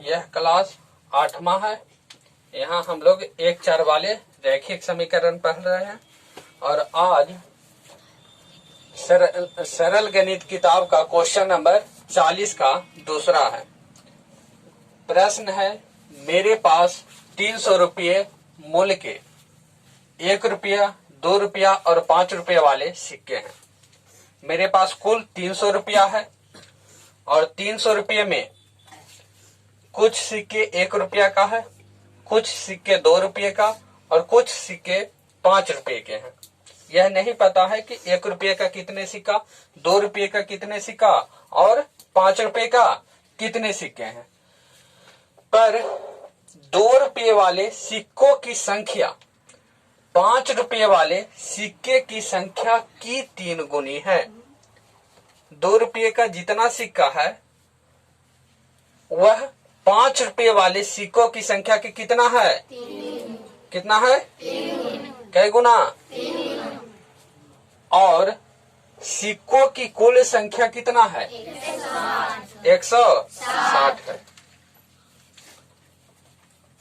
यह क्लास 8वां है। यहाँ हम लोग 1-4 वाले रैखिक समीकरण पढ़ रहे हैं और आज सरल गणित किताब का क्वेश्चन नंबर 40 का दूसरा है। प्रश्न है, मेरे पास 300 रुपये मूल्य के 1 रुपया, 2 रुपया और 5 रुपये वाले सिक्के हैं। मेरे पास कुल 300 रुपया है और 300 रुपये में कुछ सिक्के 1 रुपया का है, कुछ सिक्के 2 रुपये का और कुछ सिक्के 5 रुपये के हैं। यह नहीं पता है कि 1 रुपये का कितने सिक्का, 2 रुपये का कितने सिक्का और 5 रुपये का कितने सिक्के हैं। पर 2 रुपये वाले सिक्कों की संख्या 5 रुपये वाले सिक्के की संख्या की 3 गुनी है। 2 रुपये का जितना सिक्का है वह 5 रुपये वाले सिक्कों की संख्या की कितना है? 3। कितना है? 3। कै गुना? 3। और सिक्कों की कुल संख्या कितना है? 160 है।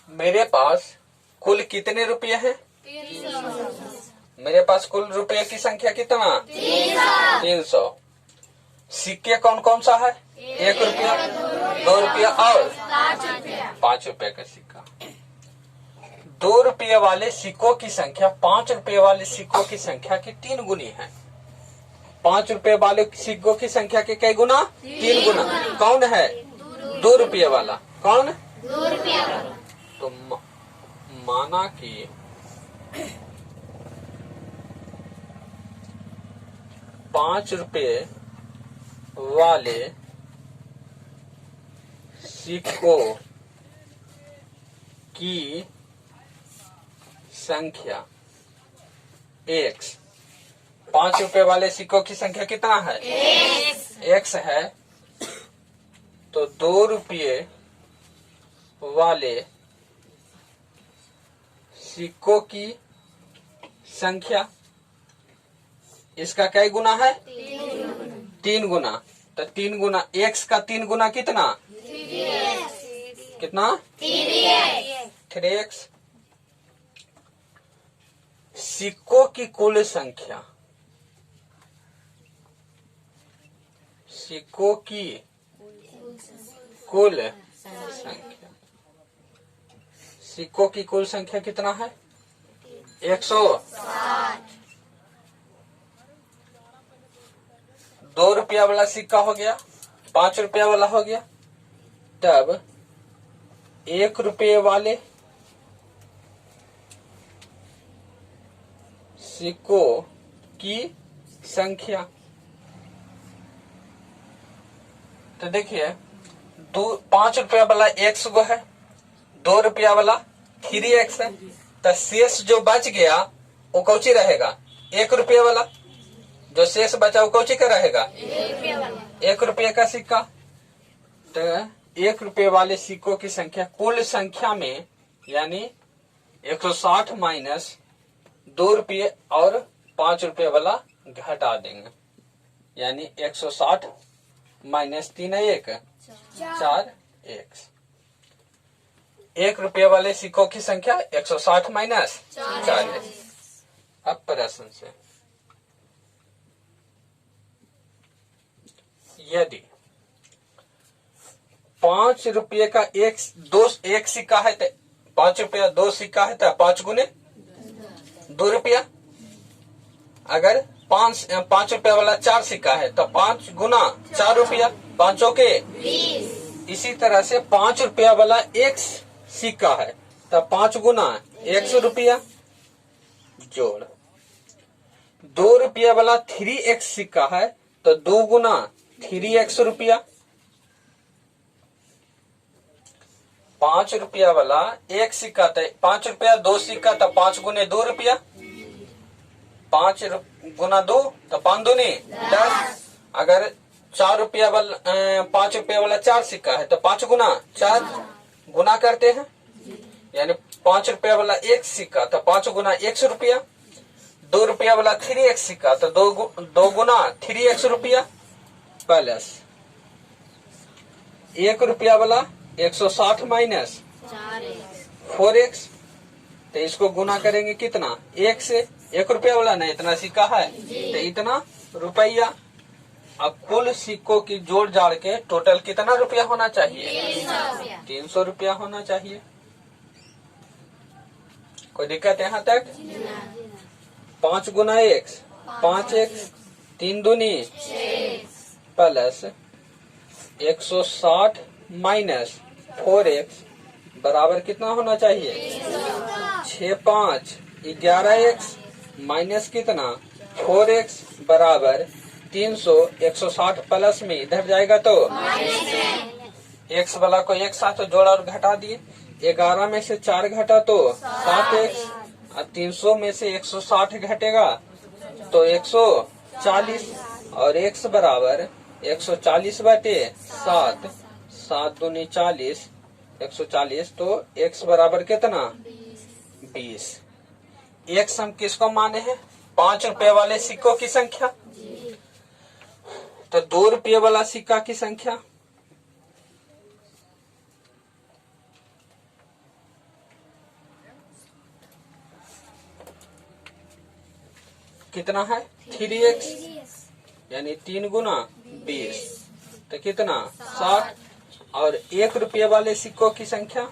मेरे पास कुल कितने रुपये हैं? 300। मेरे पास कुल रुपये की संख्या कितना? 300। सिक्के कौन कौन सा है? 1 रुपया, 2 रुपया और 5 रुपये का सिक्का। 2 रुपये वाले सिक्कों की संख्या 5 रुपये वाले सिक्कों की संख्या की 3 गुनी है। 5 रुपये वाले सिक्कों की संख्या के कई गुना? 3 गुना। कौन है? 2 रुपये वाला। कौन? 2 रुपया वाला। तो माना कि 5 रुपये वाले सिक्कों की संख्या x। 5 रुपये वाले सिक्कों की संख्या कितना है? x है। तो 2 रुपये वाले सिक्कों की संख्या इसका क्या गुना है? 3 गुना। तो 3 गुना x का 3 गुना कितना? 3x। कितना? 3x। सिक्कों की कुल संख्या, सिक्कों की कुल संख्या, सिक्कों की कुल संख्या कितना है? 160। 2 रुपया वाला सिक्का हो गया, 5 रुपया वाला हो गया। तब 1 रुपये वाले सिक्कों की संख्या, तो देखिए 5 रुपया वाला x गो है, 2 रुपया वाला 3x है। तो शेष जो बच गया वो कौची रहेगा? 1 रुपये वाला। जो शेष बचा वो कौची का रहेगा? 1 रुपये का सिक्का। तो 1 रुपये वाले सिक्कों की संख्या कुल संख्या में यानी 160 माइनस 2 रुपये और 5 रुपये वाला घटा देंगे, यानी 160 माइनस 3 1 4 x। 1 रुपये वाले सिक्कों की संख्या 160 माइनस 4x। अब प्रश्न से, यदि 5 रुपये का एक सिक्का है तो 5 रुपया 2 सिक्का है तो 5 गुने 2 रुपया। अगर 5 रुपया वाला 4 सिक्का है तो 5 गुना 4 रुपया, 5 के 20। इसी तरह से 5 रुपया वाला एक सिक्का है तो 5 गुना 100 रुपया जोड़। 2 रुपया वाला 3x सिक्का है तो 2 गुना 3x रुपया। 5 रुपया वाला एक सिक्का था, 5 रुपया 2 सिक्का तो 5 गुने 2 रुपया। 5 गुना 2 तो 5 दूनी 10। अगर 4 रुपया वाला 5 रुपया वाला 4 सिक्का है तो 5 गुना 4 गुना करते हैं, यानी 5 रुपया वाला एक सिक्का तो 5 गुना 100 रुपया। 2 रुपया वाला 3x सिक्का तो 2 गुना 3x रुपया प्लस 1 रुपया वाला 160 माइनस 4x 4x, तो इसको गुना करेंगे कितना, 1 से। 1 रुपया वाला ना, इतना सिक्का है तो इतना रुपया। अब कुल सिक्कों की जोड़ जाड़ के टोटल कितना रुपया होना चाहिए, 300 रुपया होना चाहिए। कोई दिक्कत यहाँ तक? 5 गुना x 5x, 3 दूनी प्लस 160 माइनस 4x बराबर कितना होना चाहिए, 6 5 11x माइनस कितना 4x बराबर 300। 160 प्लस में इधर जाएगा तो x वाला को एक साथ जोड़ा और घटा दिए। 11 में से 4 घटा तो 7x, और 300 में से 160 घटेगा तो 140, और x बराबर 140 बटे 7, 7 दूनी 40, 140, तो x बराबर कितना 20। x हम किसको माने हैं, 5 रुपए वाले सिक्कों की संख्या। तो 2 रुपये वाला सिक्का की संख्या कितना है, 3x, यानी 3 गुना 20, तो कितना 60। और 1 रुपये वाले सिक्कों की संख्या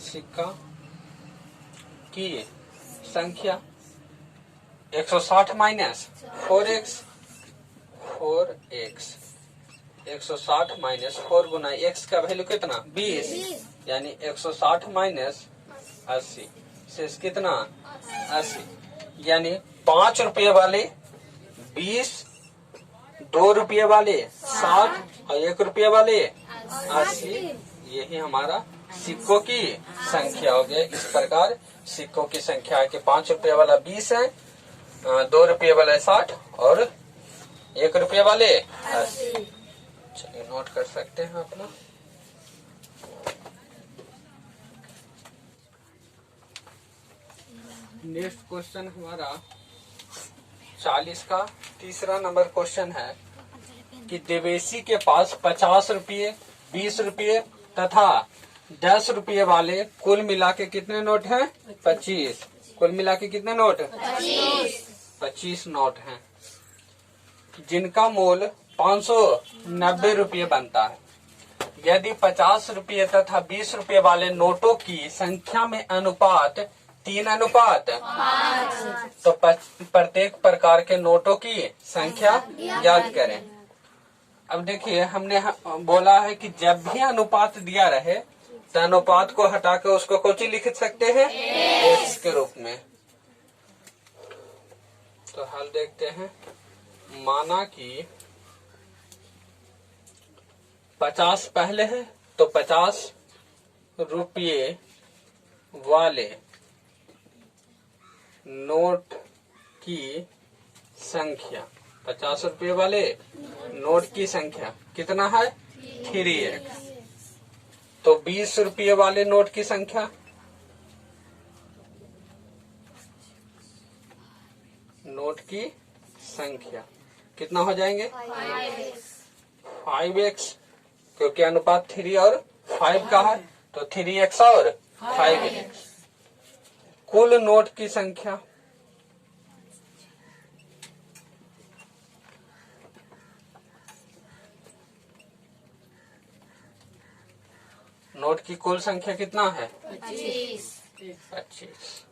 सिक्का की संख्या 160 माइनस 4x 160 माइनस 4 गुना x का वैल्यू कितना 20, यानी 160 माइनस 80 शेष कितना 80, यानी 5 रुपये वाले 20, 2 रुपये वाले 60 और 1 रुपये वाले 80। यही हमारा सिक्कों की संख्या हो गया। इस प्रकार सिक्कों की संख्या है कि 5 रुपये वाला 20 है, 2 रुपये वाला 60 और 1 रुपये वाले 80। चलिए नोट कर सकते हैं अपना। नेक्स्ट क्वेश्चन हमारा 40 का तीसरा नंबर क्वेश्चन है कि देवेशी के पास 50 रुपये, 20 रुपये तथा 10 रुपये वाले कुल मिला के कितने नोट हैं, 25। कुल मिला के कितने नोट, 25 नोट हैं, जिनका मूल्य 590 रुपये बनता है। यदि 50 रुपये तथा 20 रुपये वाले नोटों की संख्या में अनुपात 3:5, तो प्रत्येक प्रकार के नोटों की संख्या याद करें। अब देखिए हमने बोला है कि जब भी अनुपात दिया रहे तो अनुपात को हटाकर उसको कोची लिख सकते हैं, x के रूप में। तो हल देखते हैं। माना कि 50 पहले है तो 50 रुपये वाले नोट की संख्या, 50 रुपये वाले नोट की संख्या कितना है, 3x। तो 20 रुपये वाले नोट की संख्या, नोट की संख्या कितना हो जाएंगे, 5x, क्योंकि अनुपात 3 और 5 का है तो 3x और 5x। कुल नोट की संख्या नोट की कुल संख्या कितना है, 25।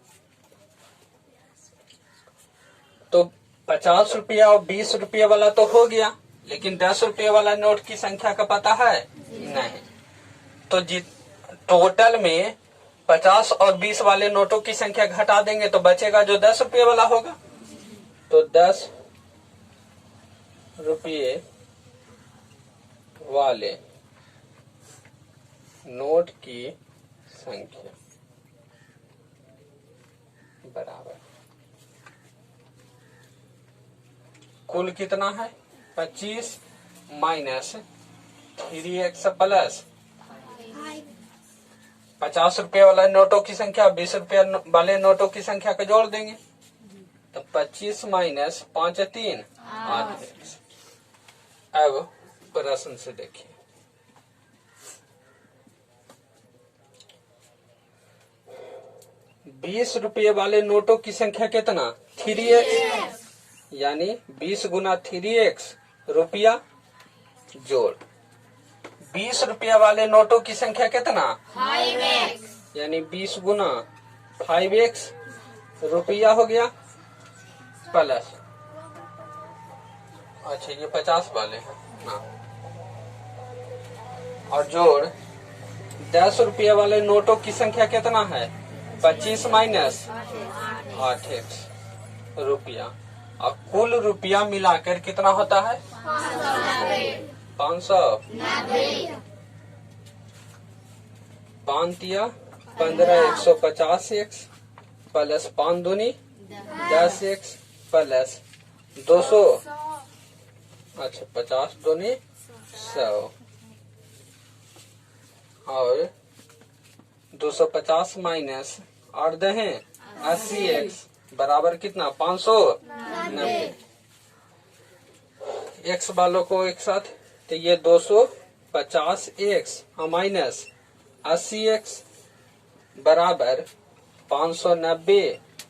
तो 50 रुपया और 20 रुपये वाला तो हो गया, लेकिन 10 रुपये वाला नोट की संख्या का पता है नहीं। तो टोटल में 50 और 20 वाले नोटों की संख्या घटा देंगे तो बचेगा जो 10 रुपये वाला होगा। तो 10 रुपये वाले नोट की संख्या बराबर कुल कितना है, 25 माइनस 3x प्लस 50 रुपये वाला नोटों की संख्या 20 रुपये वाले नोटों की संख्या को जोड़ देंगे तो 25 माइनस 5 3 8x। अब प्रश्न से देखिए, ₹20 वाले नोटों की संख्या कितना? 3x, यानी 20 गुना 3x रुपया जोड़। ₹20 वाले नोटों की संख्या कितना? 5x, यानी 20 गुना 5x रुपया हो गया प्लस, अच्छा ये 50 वाले हैं ना, और जोड़ ₹10 वाले नोटों की संख्या कितना है? 25 माइनस 8x रुपया। अब कुल रुपया मिलाकर कितना होता है? 500। 5 तिया 15 150x प्लस 5 दूनी 10x प्लस 200, अच्छा 50 दूनी 100 और 250 माइनस 8 दहे 80x बराबर कितना? 590। x वालों को एक साथ, तो ये 250x माइनस 80x बराबर 590,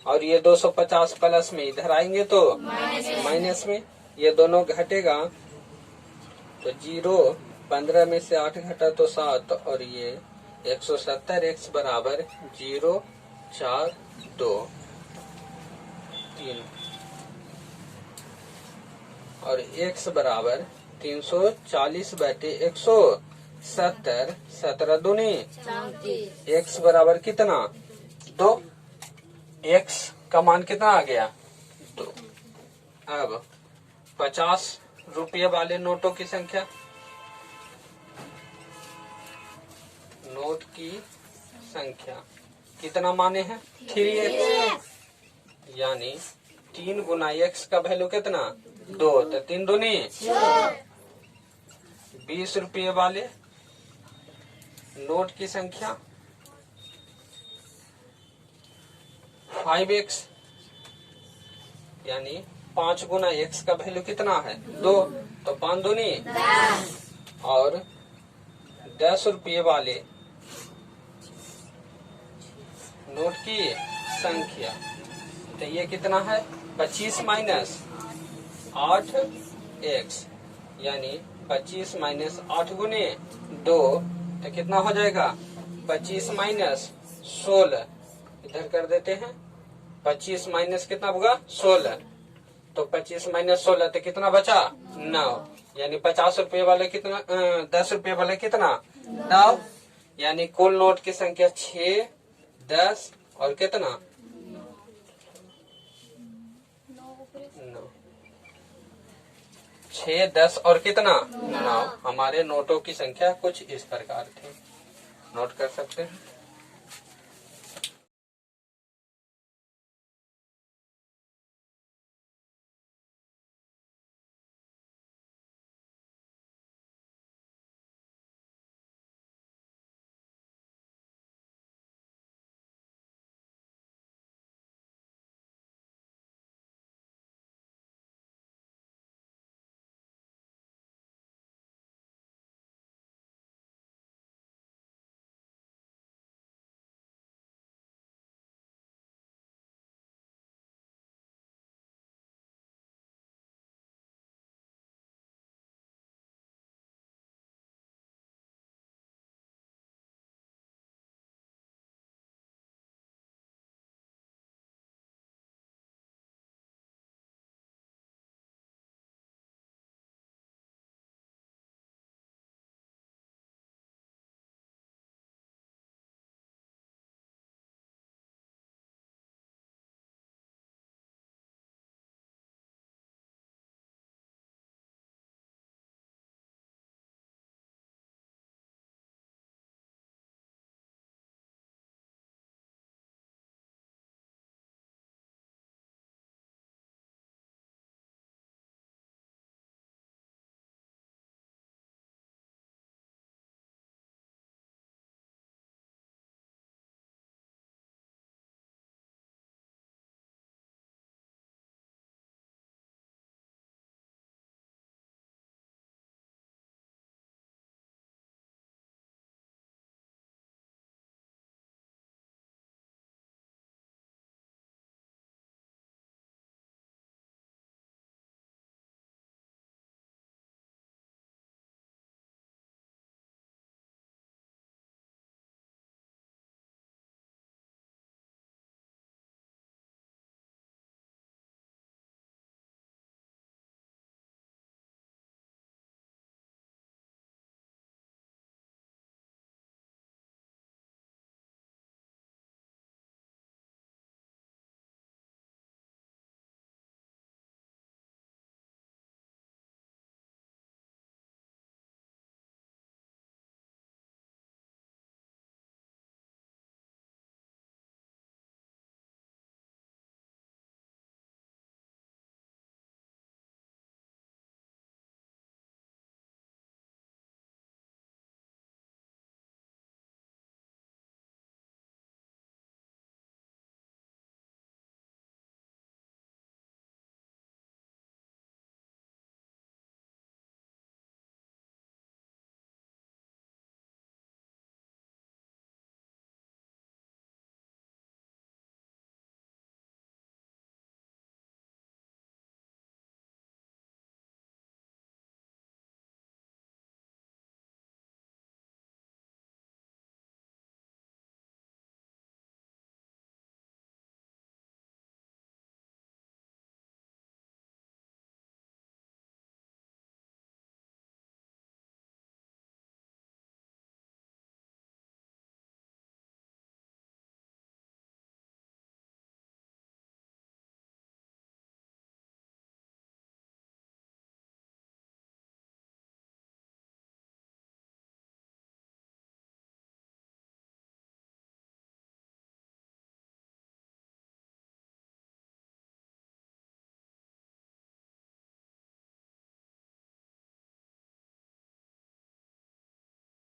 और ये 250 प्लस में इधर आएंगे तो माइनस में, ये दोनों घटेगा तो 0, 15 में से 8 घटा तो 7, और ये 170x बराबर 0 4 2 3, और x बराबर 340 बटे 170, 17 दूनी x बराबर कितना? 2। x का मान कितना आ गया? 2। अब ₹50 वाले नोटों की संख्या, नोट की संख्या कितना माने हैं? 3x, यानी 3 गुना x का वैल्यू कितना? 2, तो 3 दूनी 20 वाले नोट की संख्या 5x, यानी 5 गुना x का वैल्यू कितना है? 2, तो 5 दूनी 10, और ₹10 वाले नोट की संख्या, तो ये कितना है? 25 माइनस 8x, यानी 25 माइनस 8 गुने 2, तो कितना हो जाएगा? 25 माइनस 16, इधर कर देते हैं, 25 माइनस कितना होगा? 16, तो 25 माइनस 16 तो कितना बचा? 9, यानी ₹50 वाले कितना? ₹10 वाले कितना? 9, यानी कुल नोट की संख्या 6 10 और कितना? 9, 6 10 और कितना? 9। हमारे नोटों की संख्या कुछ इस प्रकार थी, नोट कर सकते हैं।